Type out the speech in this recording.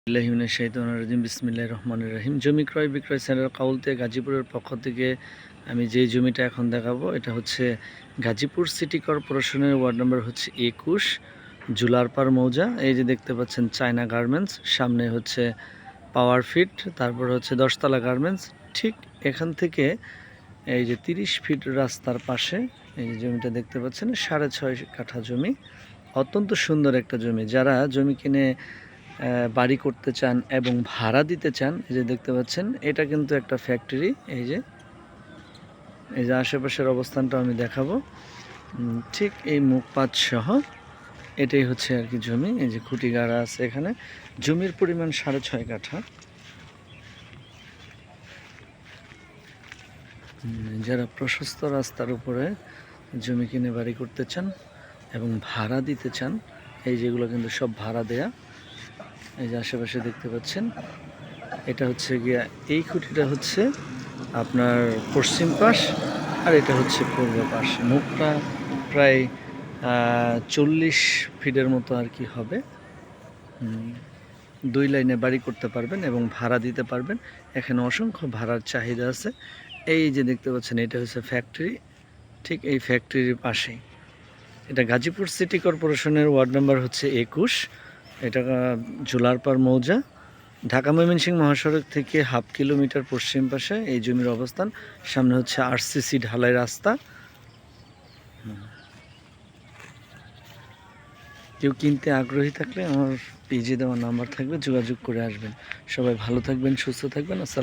বিসমিল্লাহির রহমানির রহিম। জমি ক্রয় বিক্রয় সেন্টার কাউলতে গাজীপুরের পক্ষ থেকে আমি যেই জমিটা এখন দেখাবো এটা হচ্ছে গাজীপুর সিটি কর্পোরেশনের ওয়ার্ড নম্বর হচ্ছে 21 জুলারপাড় মৌজা। এই যে দেখতে পাচ্ছেন চায়না গার্মেন্টস, সামনে হচ্ছে পাওয়ার ফিট, তারপর হচ্ছে 10তলা গার্মেন্টস। ঠিক এখান থেকে এই যে 30 ফিট রাস্তার পাশে এই যে জমিটা দেখতে পাচ্ছেন, 6.5 কাঠা জমি। অত্যন্ত সুন্দর একটা জমি। যারা জমি কিনে বাড়ি করতে চান এবং ভাড়া দিতে চান, এই যে দেখতে পাচ্ছেন এটা কিন্তু একটা ফ্যাক্টরি। এই যে আশেপাশের অবস্থানটা আমি দেখাবো। ঠিক এই মুখপাত সহ এটাই হচ্ছে আর কি জমি। এই যে খুঁটি গাড়া আছে এখানে। জমির পরিমাণ 6.5 কাঠা। যারা প্রশস্ত রাস্তার উপরে জমি কিনে বাড়ি করতে চান এবং ভাড়া দিতে চান, এই যেগুলো কিন্তু সব ভাড়া দেয়া। এই যে আশেপাশে দেখতে পাচ্ছেন, এটা হচ্ছে গিয়া এই খুঁটিটা হচ্ছে আপনার পশ্চিম পাশ, আর এটা হচ্ছে পূর্ব পাশ। মুখটা প্রায় 40 ফিটের মতো আর কি হবে। 2 লাইনে বাড়ি করতে পারবেন এবং ভাড়া দিতে পারবেন। এখানে অসংখ্য ভাড়ার চাহিদা আছে। এই যে দেখতে পাচ্ছেন এটা হচ্ছে ফ্যাক্টরি, ঠিক এই ফ্যাক্টরির পাশেই। এটা গাজীপুর সিটি কর্পোরেশনের ওয়ার্ড নাম্বার হচ্ছে 21। এটা জুলারপাড় মৌজা। ঢাকা ময়মনসিংহ মহাসড়ক থেকে হাফ কিলোমিটার পশ্চিম পাশে এই জমির অবস্থান। সামনে হচ্ছে আরসিসি ঢালাই রাস্তা। কেউ কিনতে আগ্রহী থাকলে আমার পেজে দেওয়া নাম্বার থাকবে, যোগাযোগ করে আসবেন। সবাই ভালো থাকবেন, সুস্থ থাকবেন। আসসালাম।